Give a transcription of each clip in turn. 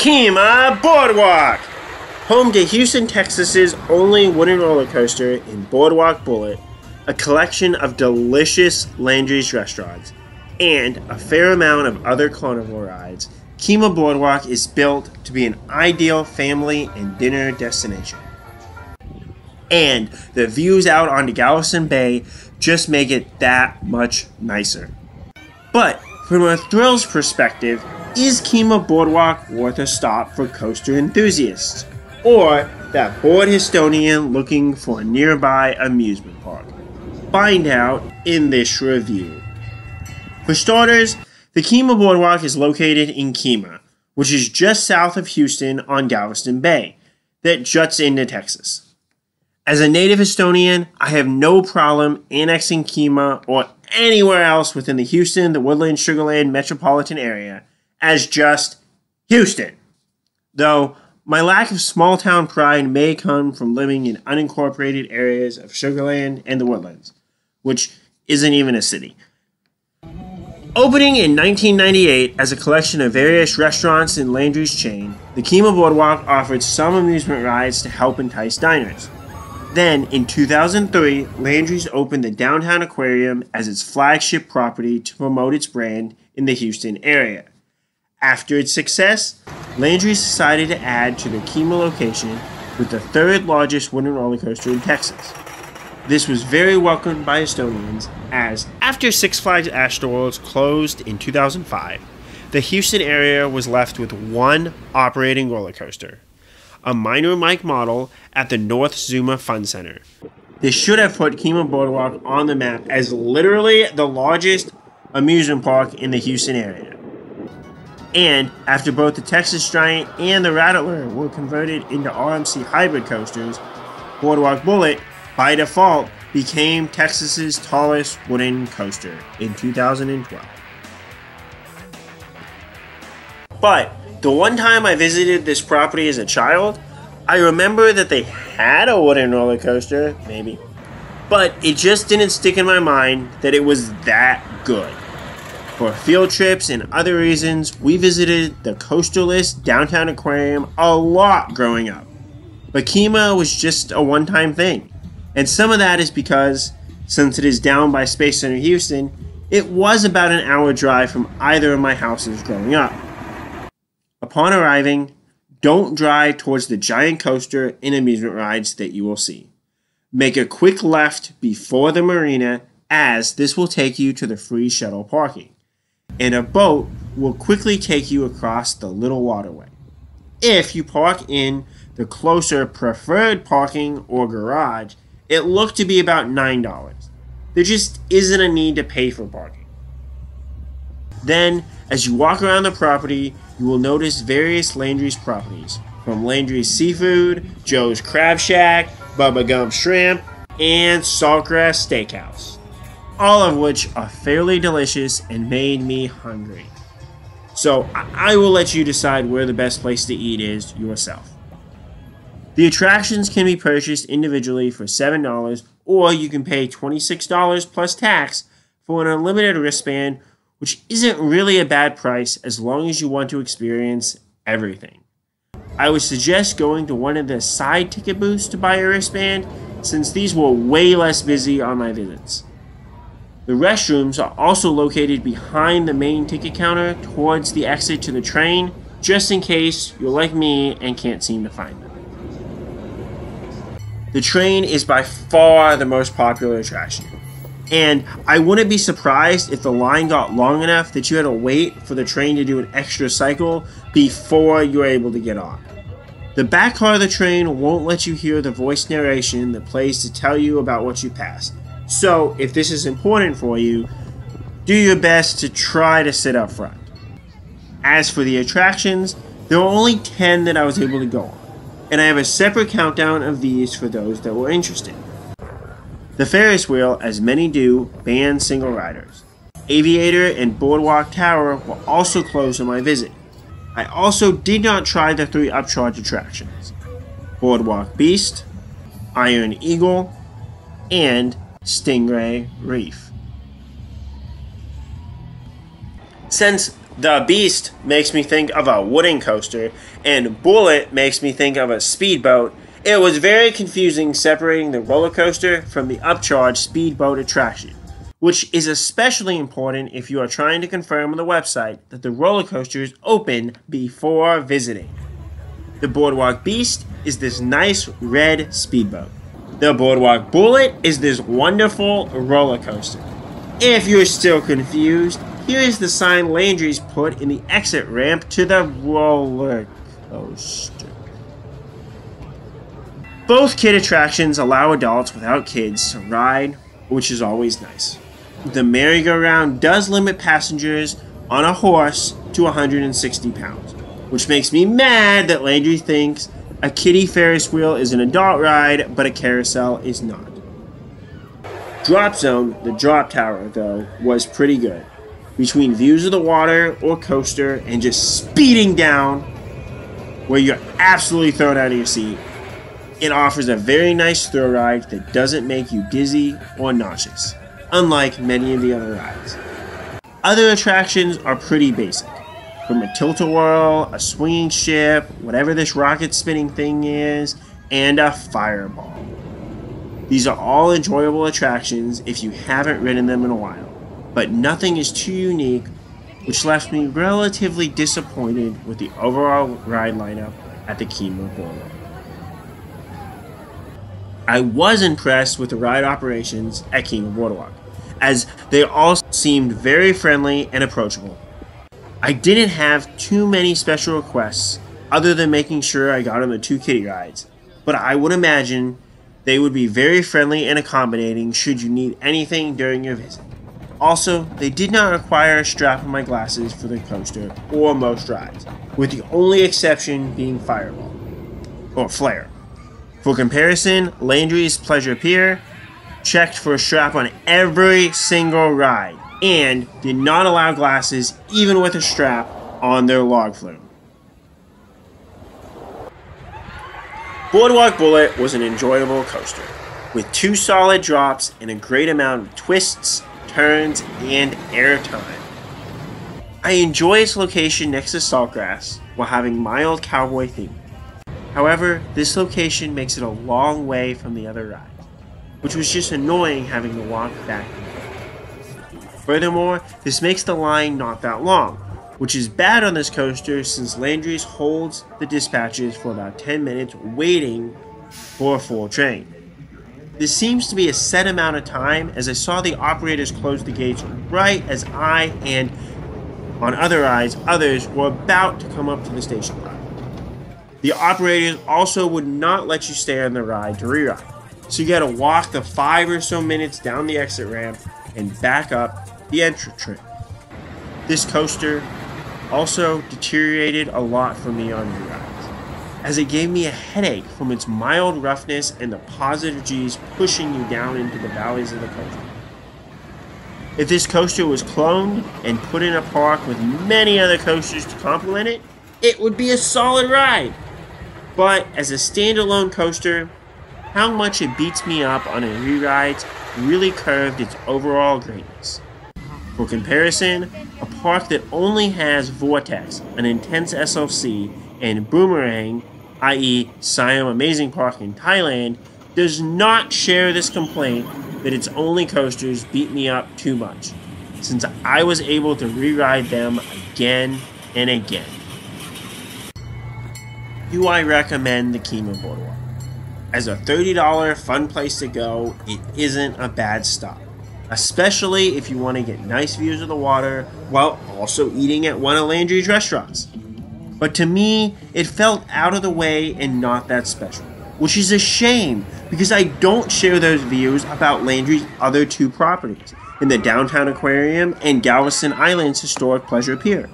Kemah Boardwalk! Home to Houston, Texas's only wooden roller coaster in Boardwalk Bullet, a collection of delicious Landry's restaurants, and a fair amount of other carnival rides, Kemah Boardwalk is built to be an ideal family and dinner destination. And the views out onto Galveston Bay just make it that much nicer. But from a thrills perspective, is Kemah Boardwalk worth a stop for coaster enthusiasts? Or that bored Houstonian looking for a nearby amusement park? Find out in this review. For starters, the Kemah Boardwalk is located in Kemah, which is just south of Houston on Galveston Bay, that juts into Texas. As a native Houstonian, I have no problem annexing Kemah or anywhere else within the Houston, the Woodlands-Sugar Metropolitan area as just Houston. Though my lack of small-town pride may come from living in unincorporated areas of Sugarland and the Woodlands, which isn't even a city. Opening in 1998 as a collection of various restaurants in Landry's chain, the Kemah Boardwalk offered some amusement rides to help entice diners. Then, in 2003, Landry's opened the Downtown Aquarium as its flagship property to promote its brand in the Houston area. After its success, Landry's decided to add to the Kemah Location with the third largest wooden roller coaster in Texas. This was very welcomed by Houstonians as, after Six Flags Astroworld closed in 2005, the Houston area was left with one operating roller coaster, a minor Mike model at the North Zuma Fun Center. This should have put Kemah Boardwalk on the map as literally the largest amusement park in the Houston area. And after both the Texas Giant and the Rattler were converted into RMC hybrid coasters, Boardwalk Bullet, by default, became Texas's tallest wooden coaster in 2012. But the one time I visited this property as a child, I remember that they had a wooden roller coaster, maybe, but it just didn't stick in my mind that it was that good. For field trips and other reasons, we visited the coasterless Downtown Aquarium a lot growing up. But Kemah was just a one-time thing, and some of that is because, since it is down by Space Center Houston, it was about an hour drive from either of my houses growing up. Upon arriving, don't drive towards the giant coaster and amusement rides that you will see. Make a quick left before the marina, as this will take you to the free shuttle parking, and a boat will quickly take you across the little waterway. If you park in the closer preferred parking or garage, it looked to be about $9. There just isn't a need to pay for parking. Then, as you walk around the property, you will notice various Landry's properties, from Landry's Seafood, Joe's Crab Shack, Bubba Gump Shrimp, and Saltgrass Steakhouse, all of which are fairly delicious and made me hungry. So I will let you decide where the best place to eat is yourself. The attractions can be purchased individually for $7, or you can pay $26 plus tax for an unlimited wristband, which isn't really a bad price as long as you want to experience everything. I would suggest going to one of the side ticket booths to buy a wristband, since these were way less busy on my visits. The restrooms are also located behind the main ticket counter towards the exit to the train, just in case you're like me and can't seem to find them. The train is by far the most popular attraction, and I wouldn't be surprised if the line got long enough that you had to wait for the train to do an extra cycle before you were able to get on. The back car of the train won't let you hear the voice narration that plays to tell you about what you passed, so if this is important for you, do your best to try to sit up front. As for the attractions, there were only 10 that I was able to go on, and I have a separate countdown of these for those that were interested. The Ferris wheel, as many do, bans single riders. Aviator and Boardwalk Tower were also closed on my visit. I also did not try the 3 upcharge attractions: Boardwalk Beast, Iron Eagle, and Stingray Reef. Since The Beast makes me think of a wooden coaster, and Bullet makes me think of a speedboat. It was very confusing separating the roller coaster from the upcharge speedboat attraction, which is especially important if you are trying to confirm on the website that the roller coaster is open before visiting. The Boardwalk Beast is this nice red speedboat. The Boardwalk Bullet is this wonderful roller coaster. If you're still confused, here is the sign Landry's put in the exit ramp to the roller coaster. Both kid attractions allow adults without kids to ride, which is always nice. The merry-go-round does limit passengers on a horse to 160 pounds, which makes me mad that Landry thinks a kiddie Ferris wheel is an adult ride, but a carousel is not. Drop Zone, the drop tower, though, was pretty good. Between views of the water or coaster and just speeding down where you're absolutely thrown out of your seat, it offers a very nice thrill ride that doesn't make you dizzy or nauseous, unlike many of the other rides. Other attractions are pretty basic, from a tilt-a-whirl, a swinging ship, whatever this rocket spinning thing is, and a fireball. These are all enjoyable attractions if you haven't ridden them in a while, but nothing is too unique, which left me relatively disappointed with the overall ride lineup at the Kemah Boardwalk. I was impressed with the ride operations at Kemah Boardwalk, as they all seemed very friendly and approachable. I didn't have too many special requests other than making sure I got on the 2 kiddie rides, but I would imagine they would be very friendly and accommodating should you need anything during your visit. Also, they did not require a strap on my glasses for the coaster or most rides, with the only exception being Fireball, or Flare. For comparison, Landry's Pleasure Pier checked for a strap on every single ride, and did not allow glasses even with a strap on their log flume. Boardwalk Bullet was an enjoyable coaster, with 2 solid drops and a great amount of twists, turns, and airtime. I enjoy its location next to Saltgrass while having mild cowboy theme. However, this location makes it a long way from the other rides, which was just annoying having to walk back and forth. Furthermore, this makes the line not that long, which is bad on this coaster since Landry's holds the dispatches for about 10 minutes waiting for a full train. This seems to be a set amount of time, as I saw the operators close the gates right as I and, on other rides, others were about to come up to the station line. The operators also would not let you stay on the ride to re-ride, so you gotta walk the 5 or so minutes down the exit ramp and back up the entry train. This coaster also deteriorated a lot for me on re-rides, as it gave me a headache from its mild roughness and the positive G's pushing you down into the valleys of the coaster. If this coaster was cloned and put in a park with many other coasters to complement it, it would be a solid ride. But as a standalone coaster, how much it beats me up on a re-rides really curved its overall greatness. For comparison, a park that only has Vortex, an intense SLC, and Boomerang, i.e. Siam Amazing Park in Thailand, does not share this complaint that its only coasters beat me up too much, since I was able to re-ride them again and again. Do I recommend the Kemah Boardwalk? As a $30 fun place to go, it isn't a bad stop, especially if you want to get nice views of the water while also eating at one of Landry's restaurants. But to me, it felt out of the way and not that special, which is a shame because I don't share those views about Landry's other 2 properties in the Downtown Aquarium and Galveston Island's historic Pleasure Pier.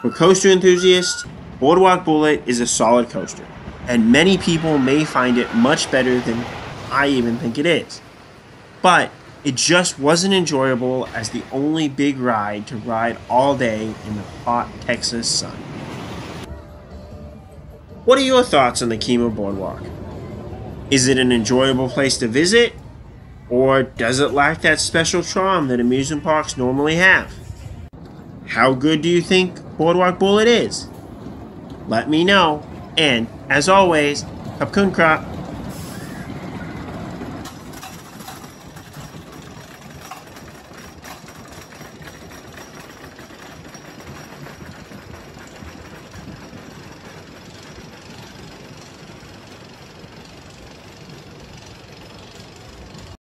For coaster enthusiasts, Boardwalk Bullet is a solid coaster, and many people may find it much better than I even think it is. But it just wasn't enjoyable as the only big ride to ride all day in the hot Texas sun. What are your thoughts on the Kemah Boardwalk? Is it an enjoyable place to visit? Or does it lack that special charm that amusement parks normally have? How good do you think Boardwalk Bullet is? Let me know. And as always, Kapkun Krop.